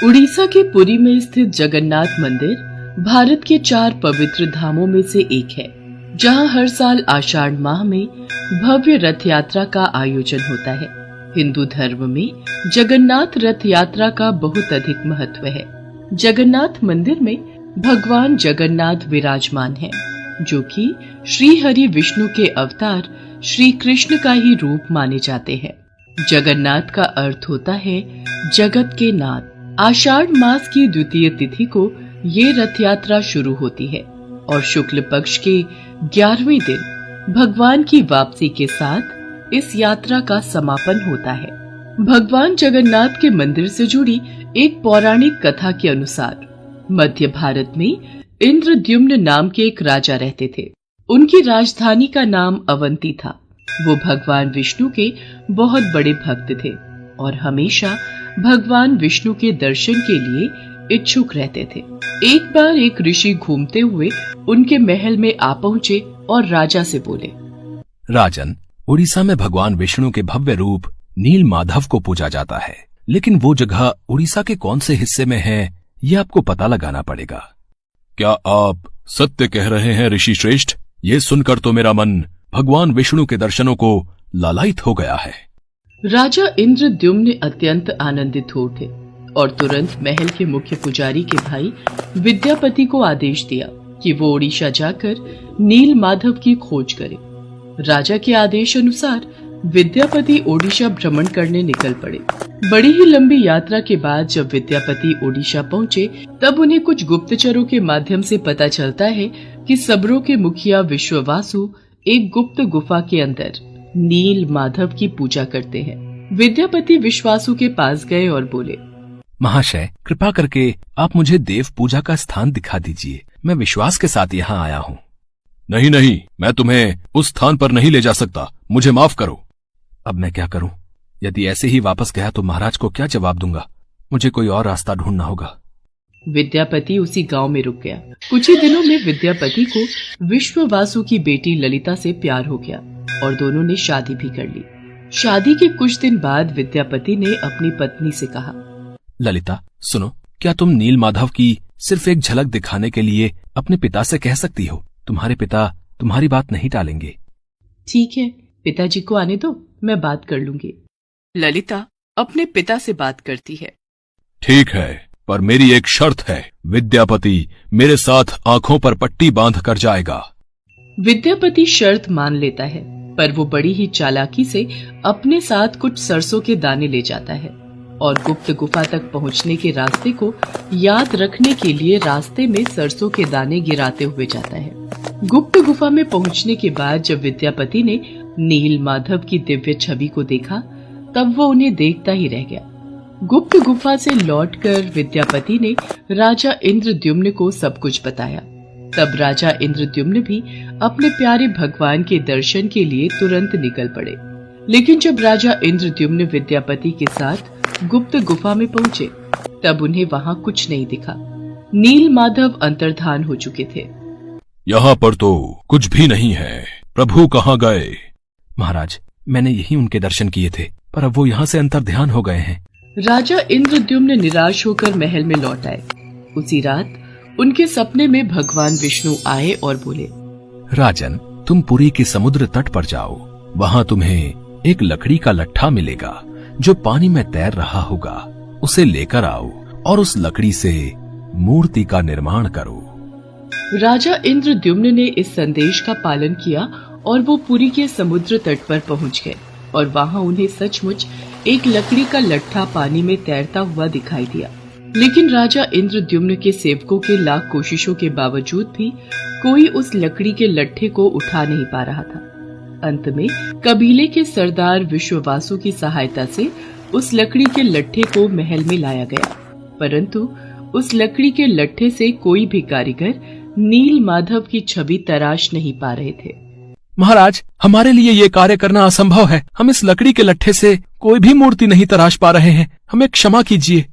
उड़ीसा के पुरी में स्थित जगन्नाथ मंदिर भारत के 4 पवित्र धामों में से एक है, जहां हर साल आषाढ़ माह में भव्य रथ यात्रा का आयोजन होता है। हिंदू धर्म में जगन्नाथ रथ यात्रा का बहुत अधिक महत्व है। जगन्नाथ मंदिर में भगवान जगन्नाथ विराजमान हैं, जो कि श्री हरि विष्णु के अवतार श्री कृष्ण का ही रूप माने जाते हैं। जगन्नाथ का अर्थ होता है जगत के नाथ। आषाढ़ मास की द्वितीय तिथि को ये रथ यात्रा शुरू होती है और शुक्ल पक्ष के 11वें दिन भगवान की वापसी के साथ इस यात्रा का समापन होता है। भगवान जगन्नाथ के मंदिर से जुड़ी एक पौराणिक कथा के अनुसार मध्य भारत में इंद्रद्युम्न नाम के एक राजा रहते थे। उनकी राजधानी का नाम अवंती था। वो भगवान विष्णु के बहुत बड़े भक्त थे और हमेशा भगवान विष्णु के दर्शन के लिए इच्छुक रहते थे। एक बार एक ऋषि घूमते हुए उनके महल में आ पहुंचे और राजा से बोले, राजन, उड़ीसा में भगवान विष्णु के भव्य रूप नील माधव को पूजा जाता है, लेकिन वो जगह उड़ीसा के कौन से हिस्से में है, ये आपको पता लगाना पड़ेगा। क्या आप सत्य कह रहे हैं ऋषि श्रेष्ठ? ये सुनकर तो मेरा मन भगवान विष्णु के दर्शनों को लालायित हो गया है। राजा इंद्रद्युम्न अत्यंत आनंदित हो उठे और तुरंत महल के मुख्य पुजारी के भाई विद्यापति को आदेश दिया कि वो ओडिशा जाकर नील माधव की खोज करे। राजा के आदेश अनुसार विद्यापति ओडिशा भ्रमण करने निकल पड़े। बड़ी ही लंबी यात्रा के बाद जब विद्यापति ओडिशा पहुंचे, तब उन्हें कुछ गुप्तचरों के माध्यम से पता चलता है कि सबरों के मुखिया विश्ववासु एक गुप्त गुफा के अंदर नील माधव की पूजा करते हैं। विद्यापति विश्वासु के पास गए और बोले, महाशय, कृपा करके आप मुझे देव पूजा का स्थान दिखा दीजिए। मैं विश्वास के साथ यहाँ आया हूँ। नहीं नहीं, मैं तुम्हें उस स्थान पर नहीं ले जा सकता, मुझे माफ करो। अब मैं क्या करूं? यदि ऐसे ही वापस गया तो महाराज को क्या जवाब दूंगा? मुझे कोई और रास्ता ढूंढना होगा। विद्यापति उसी गांव में रुक गया। कुछ ही दिनों में विद्यापति को विश्ववासु की बेटी ललिता से प्यार हो गया और दोनों ने शादी भी कर ली। शादी के कुछ दिन बाद विद्यापति ने अपनी पत्नी से कहा, ललिता, सुनो, क्या तुम नील माधव की सिर्फ एक झलक दिखाने के लिए अपने पिता से कह सकती हो? तुम्हारे पिता तुम्हारी बात नहीं टालेंगे। ठीक है, पिताजी को आने दो, मैं बात कर लूंगी। ललिता अपने पिता से बात करती है। ठीक है, पर मेरी एक शर्त है। विद्यापति मेरे साथ आंखों पर पट्टी बांध कर जाएगा। विद्यापति शर्त मान लेता है, पर वो बड़ी ही चालाकी से अपने साथ कुछ सरसों के दाने ले जाता है और गुप्त गुफा तक पहुंचने के रास्ते को याद रखने के लिए रास्ते में सरसों के दाने गिराते हुए जाता है। गुप्त गुफा में पहुंचने के बाद जब विद्यापति ने नील माधव की दिव्य छवि को देखा, तब वो उन्हें देखता ही रह गया। गुप्त गुफा से लौटकर विद्यापति ने राजा इंद्रद्युम्न को सब कुछ बताया। तब राजा इंद्रद्युम्न भी अपने प्यारे भगवान के दर्शन के लिए तुरंत निकल पड़े। लेकिन जब राजा इंद्रद्युम्न विद्यापति के साथ गुप्त गुफा में पहुंचे, तब उन्हें वहां कुछ नहीं दिखा। नील माधव अंतर्धान हो चुके थे। यहाँ पर तो कुछ भी नहीं है। प्रभु कहाँ गए? महाराज, मैंने यही उनके दर्शन किए थे, पर अब वो यहाँ से अंतर्ध्यान हो गए हैं। राजा इंद्रद्युम्न निराश होकर महल में लौट आए। उसी रात उनके सपने में भगवान विष्णु आए और बोले, राजन, तुम पुरी के समुद्र तट पर जाओ। वहाँ तुम्हें एक लकड़ी का लट्ठा मिलेगा जो पानी में तैर रहा होगा। उसे लेकर आओ और उस लकड़ी से मूर्ति का निर्माण करो। राजा इंद्रद्युम्न ने इस संदेश का पालन किया और वो पुरी के समुद्र तट पर पहुंच गए और वहां उन्हें सचमुच एक लकड़ी का लट्ठा पानी में तैरता हुआ दिखाई दिया। लेकिन राजा इंद्रद्युम्न के सेवकों के लाख कोशिशों के बावजूद भी कोई उस लकड़ी के लट्ठे को उठा नहीं पा रहा था। अंत में कबीले के सरदार विश्ववासु की सहायता से उस लकड़ी के लट्ठे को महल में लाया गया, परंतु उस लकड़ी के लट्ठे से कोई भी कारीगर नील माधव की छवि तराश नहीं पा रहे थे। महाराज, हमारे लिए ये कार्य करना असंभव है। हम इस लकड़ी के लट्ठे से कोई भी मूर्ति नहीं तराश पा रहे हैं। हमें क्षमा कीजिए।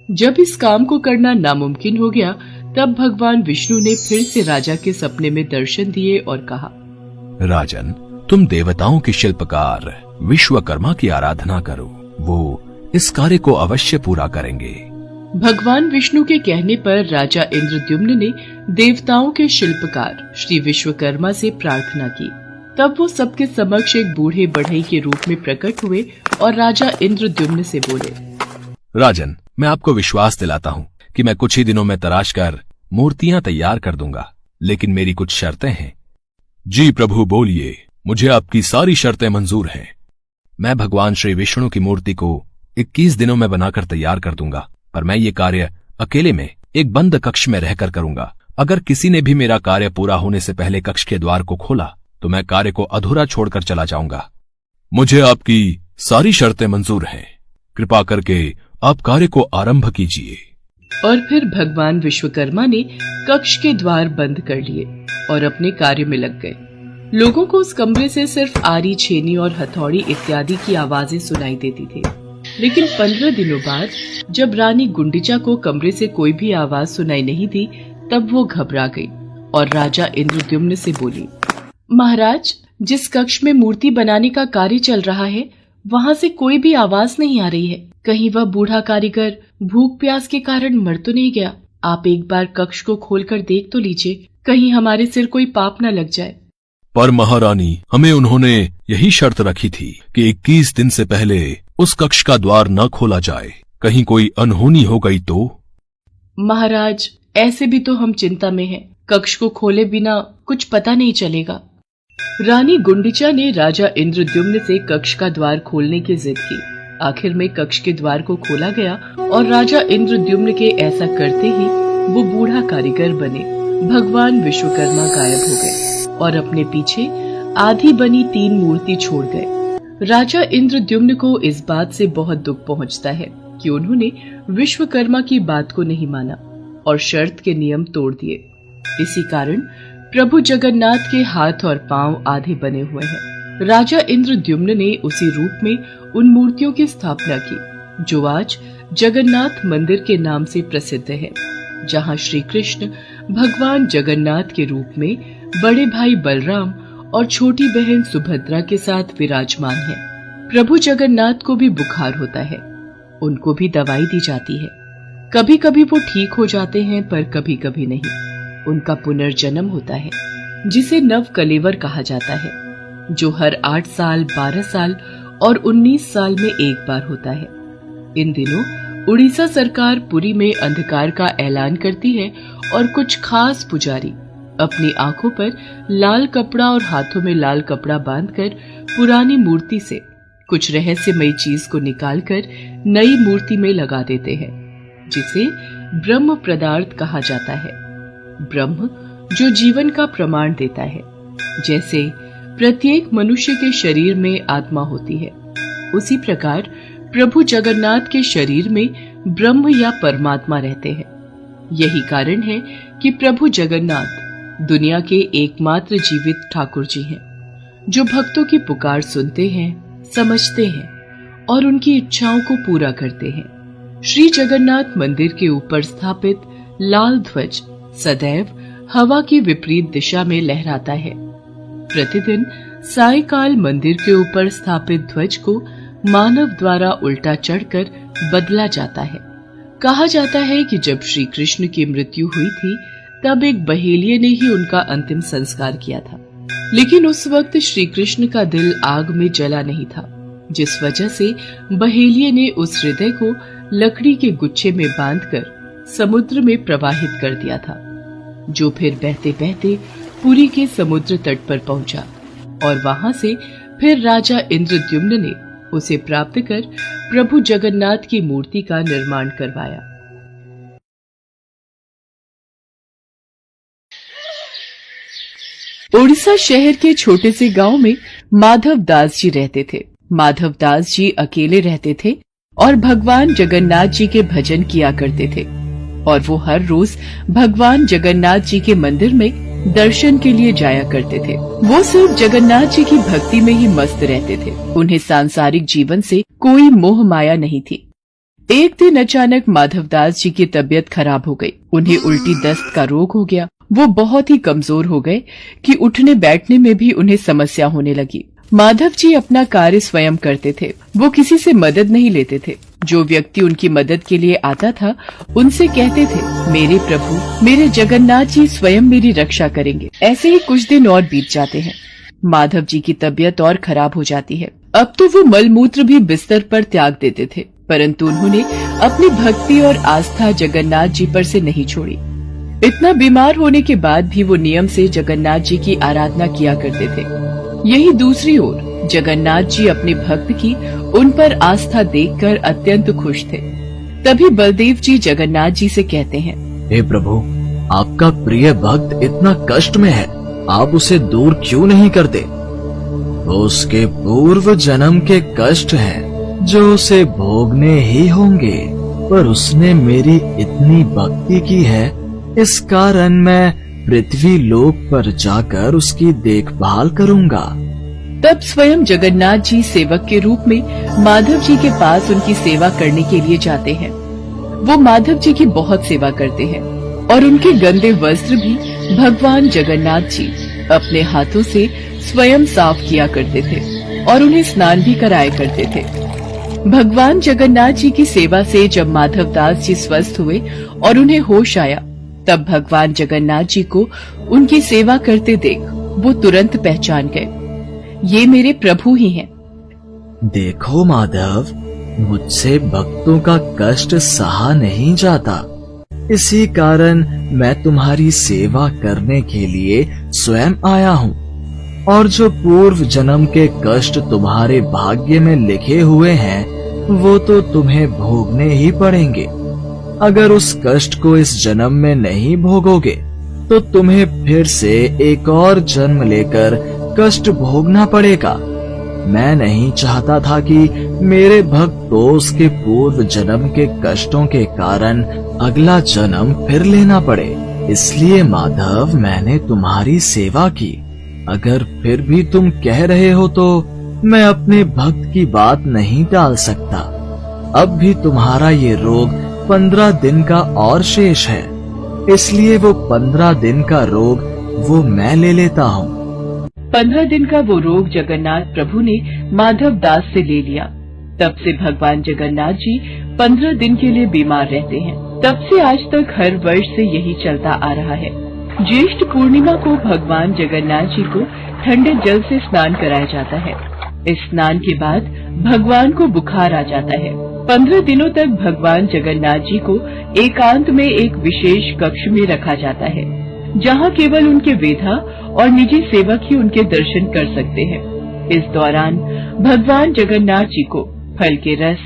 जब इस काम को करना नामुमकिन हो गया, तब भगवान विष्णु ने फिर से राजा के सपने में दर्शन दिए और कहा, राजन, तुम देवताओं के शिल्पकार विश्वकर्मा की आराधना करो। वो इस कार्य को अवश्य पूरा करेंगे। भगवान विष्णु के कहने पर राजा इंद्रद्युम्न ने देवताओं के शिल्पकार श्री विश्वकर्मा से प्रार्थना की। तब वो सबके समक्ष एक बूढ़े बढ़ई के रूप में प्रकट हुए और राजा इंद्रद्युम्न से बोले, राजन, मैं आपको विश्वास दिलाता हूँ कि मैं कुछ ही दिनों में तराश कर मूर्तियां तैयार कर दूंगा, लेकिन मेरी कुछ शर्तें हैं। जी प्रभु, बोलिए, मुझे आपकी सारी शर्तें मंजूर हैं। मैं भगवान श्री विष्णु की मूर्ति को 21 दिनों में बनाकर तैयार कर दूंगा, पर मैं ये कार्य अकेले में एक बंद कक्ष में रहकर करूंगा। अगर किसी ने भी मेरा कार्य पूरा होने से पहले कक्ष के द्वार को खोला तो मैं कार्य को अधूरा छोड़कर चला जाऊंगा। मुझे आपकी सारी शर्तें मंजूर हैं। कृपा करके आप कार्य को आरंभ कीजिए। और फिर भगवान विश्वकर्मा ने कक्ष के द्वार बंद कर लिए और अपने कार्य में लग गए। लोगों को उस कमरे से सिर्फ आरी, छेनी और हथौड़ी इत्यादि की आवाजें सुनाई देती थी। लेकिन 15 दिनों बाद जब रानी गुंडिचा को कमरे से कोई भी आवाज सुनाई नहीं दी, तब वो घबरा गई और राजा इंद्रद्युम्न से बोली, महाराज, जिस कक्ष में मूर्ति बनाने का कार्य चल रहा है वहाँ से कोई भी आवाज नहीं आ रही है। कहीं वह बूढ़ा कारीगर भूख प्यास के कारण मर तो नहीं गया? आप एक बार कक्ष को खोलकर देख तो लीजिए, कहीं हमारे सिर कोई पाप न लग जाए। पर महारानी, हमें उन्होंने यही शर्त रखी थी कि 21 दिन से पहले उस कक्ष का द्वार न खोला जाए। कहीं कोई अनहोनी हो गई तो? महाराज, ऐसे भी तो हम चिंता में हैं। कक्ष को खोले बिना कुछ पता नहीं चलेगा। रानी गुंडिचा ने राजा इंद्रद्युम्न से कक्ष का द्वार खोलने की जिद की। आखिर में कक्ष के द्वार को खोला गया और राजा इंद्रद्युम्न के ऐसा करते ही वो बूढ़ा कारीगर बने भगवान विश्वकर्मा गायब हो गए और अपने पीछे आधी बनी 3 मूर्ति छोड़ गए। राजा इंद्रद्युम्न को इस बात से बहुत दुख पहुंचता है कि उन्होंने विश्वकर्मा की बात को नहीं माना और शर्त के नियम तोड़ दिए। इसी कारण प्रभु जगन्नाथ के हाथ और पांव आधे बने हुए हैं। राजा इंद्रद्युम्न ने उसी रूप में उन मूर्तियों की स्थापना की जो आज जगन्नाथ मंदिर के नाम से प्रसिद्ध है, जहां श्री कृष्ण भगवान जगन्नाथ के रूप में बड़े भाई बलराम और छोटी बहन सुभद्रा के साथ विराजमान है। प्रभु जगन्नाथ को भी बुखार होता है, उनको भी दवाई दी जाती है। कभी कभी वो ठीक हो जाते हैं, पर कभी कभी नहीं। उनका पुनर्जन्म होता है जिसे नव कलेवर कहा जाता है, जो हर 8 साल, 12 साल और 19 साल में एक बार होता है। इन दिनों उड़ीसा सरकार पुरी में अंधकार का ऐलान करती है और कुछ खास पुजारी अपनी आंखों पर लाल कपड़ा और हाथों में लाल कपड़ा बांधकर पुरानी मूर्ति से कुछ रहस्यमयी चीज को निकालकर नई मूर्ति में लगा देते हैं, जिसे ब्रह्म पदार्थ कहा जाता है। ब्रह्म जो जीवन का प्रमाण देता है। जैसे प्रत्येक मनुष्य के शरीर में आत्मा होती है, उसी प्रकार प्रभु जगन्नाथ के शरीर में ब्रह्म या परमात्मा रहते हैं। यही कारण है कि प्रभु जगन्नाथ दुनिया के एकमात्र जीवित ठाकुर जी हैं, जो भक्तों की पुकार सुनते हैं, समझते हैं और उनकी इच्छाओं को पूरा करते हैं। श्री जगन्नाथ मंदिर के ऊपर स्थापित लाल ध्वज सदैव हवा की विपरीत दिशा में लहराता है। प्रतिदिन सायकाल मंदिर के ऊपर स्थापित ध्वज को मानव द्वारा उल्टा चढ़कर बदला जाता है। कहा जाता है कि जब श्री कृष्ण की मृत्यु हुई थी, तब एक बहेलिये ने ही उनका अंतिम संस्कार किया था, लेकिन उस वक्त श्री कृष्ण का दिल आग में जला नहीं था, जिस वजह से बहेलिये ने उस हृदय को लकड़ी के गुच्छे में बांधकर समुद्र में प्रवाहित कर दिया था, जो फिर बहते बहते पुरी के समुद्र तट पर पहुंचा और वहां से फिर राजा इंद्रद्युम्न ने उसे प्राप्त कर प्रभु जगन्नाथ की मूर्ति का निर्माण करवाया। उड़ीसा शहर के छोटे से गांव में माधव दास जी रहते थे। माधव दास जी अकेले रहते थे और भगवान जगन्नाथ जी के भजन किया करते थे, और वो हर रोज भगवान जगन्नाथ जी के मंदिर में दर्शन के लिए जाया करते थे। वो सिर्फ जगन्नाथ जी की भक्ति में ही मस्त रहते थे। उन्हें सांसारिक जीवन से कोई मोह माया नहीं थी। एक दिन अचानक माधवदास जी की तबीयत खराब हो गई। उन्हें उल्टी दस्त का रोग हो गया। वो बहुत ही कमजोर हो गए कि उठने बैठने में भी उन्हें समस्या होने लगी। माधव जी अपना कार्य स्वयं करते थे। वो किसी से मदद नहीं लेते थे। जो व्यक्ति उनकी मदद के लिए आता था उनसे कहते थे, मेरे प्रभु, मेरे जगन्नाथ जी स्वयं मेरी रक्षा करेंगे। ऐसे ही कुछ दिन और बीत जाते हैं। माधव जी की तबीयत और खराब हो जाती है। अब तो वो मलमूत्र भी बिस्तर पर त्याग देते थे, परंतु उन्होंने अपनी भक्ति और आस्था जगन्नाथ जी पर से नहीं छोड़ी। इतना बीमार होने के बाद भी वो नियम से जगन्नाथ जी की आराधना किया करते थे। यही दूसरी ओर जगन्नाथ जी अपने भक्त की उन पर आस्था देखकर अत्यंत खुश थे। तभी बलदेव जी जगन्नाथ जी से कहते हैं, हे प्रभु, आपका प्रिय भक्त इतना कष्ट में है, आप उसे दूर क्यों नहीं करते? उसके पूर्व जन्म के कष्ट हैं जो उसे भोगने ही होंगे, पर उसने मेरी इतनी भक्ति की है, इस कारण मैं पृथ्वी लोक पर जाकर उसकी देखभाल करूंगा। तब स्वयं जगन्नाथ जी सेवक के रूप में माधव जी के पास उनकी सेवा करने के लिए जाते हैं। वो माधव जी की बहुत सेवा करते हैं और उनके गंदे वस्त्र भी भगवान जगन्नाथ जी अपने हाथों से स्वयं साफ किया करते थे और उन्हें स्नान भी कराया करते थे। भगवान जगन्नाथ जी की सेवा से जब माधव दास जी स्वस्थ हुए और उन्हें होश आया, तब भगवान जगन्नाथ जी को उनकी सेवा करते देख वो तुरंत पहचान गए, ये मेरे प्रभु ही हैं। देखो माधव, मुझसे भक्तों का कष्ट सहा नहीं जाता, इसी कारण मैं तुम्हारी सेवा करने के लिए स्वयं आया हूँ। और जो पूर्व जन्म के कष्ट तुम्हारे भाग्य में लिखे हुए हैं, वो तो तुम्हें भोगने ही पड़ेंगे। अगर उस कष्ट को इस जन्म में नहीं भोगोगे, तो तुम्हें फिर से एक और जन्म लेकर कष्ट भोगना पड़ेगा। मैं नहीं चाहता था कि मेरे भक्त को उसके पूर्व जन्म के कष्टों के कारण अगला जन्म फिर लेना पड़े। इसलिए माधव, मैंने तुम्हारी सेवा की। अगर फिर भी तुम कह रहे हो तो मैं अपने भक्त की बात नहीं टाल सकता। अब भी तुम्हारा ये रोग 15 दिन का और शेष है, इसलिए वो 15 दिन का रोग वो मैं ले लेता हूँ। 15 दिन का वो रोग जगन्नाथ प्रभु ने माधव दास से ले लिया। तब से भगवान जगन्नाथ जी 15 दिन के लिए बीमार रहते हैं। तब से आज तक हर वर्ष से यही चलता आ रहा है। ज्येष्ठ पूर्णिमा को भगवान जगन्नाथ जी को ठंडे जल से स्नान कराया जाता है। इस स्नान के बाद भगवान को बुखार आ जाता है। 15 दिनों तक भगवान जगन्नाथ जी को एकांत में एक विशेष कक्ष में रखा जाता है, जहाँ केवल उनके वेधा और निजी सेवक ही उनके दर्शन कर सकते हैं। इस दौरान भगवान जगन्नाथ जी को फल के रस,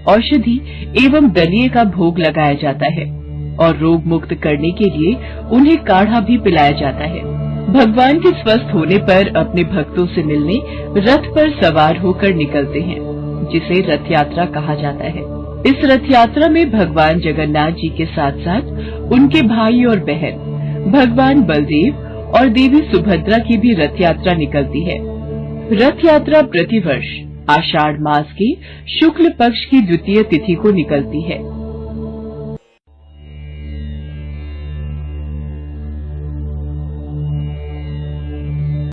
औषधि एवं दलिये का भोग लगाया जाता है और रोग मुक्त करने के लिए उन्हें काढ़ा भी पिलाया जाता है। भगवान के स्वस्थ होने पर अपने भक्तों से मिलने रथ पर सवार होकर निकलते हैं, जिसे रथ यात्रा कहा जाता है। इस रथ यात्रा में भगवान जगन्नाथ जी के साथ साथ उनके भाई और बहन भगवान बलदेव और देवी सुभद्रा की भी रथ यात्रा निकलती है। रथ यात्रा प्रतिवर्ष आषाढ़ मास के शुक्ल पक्ष की द्वितीय तिथि को निकलती है।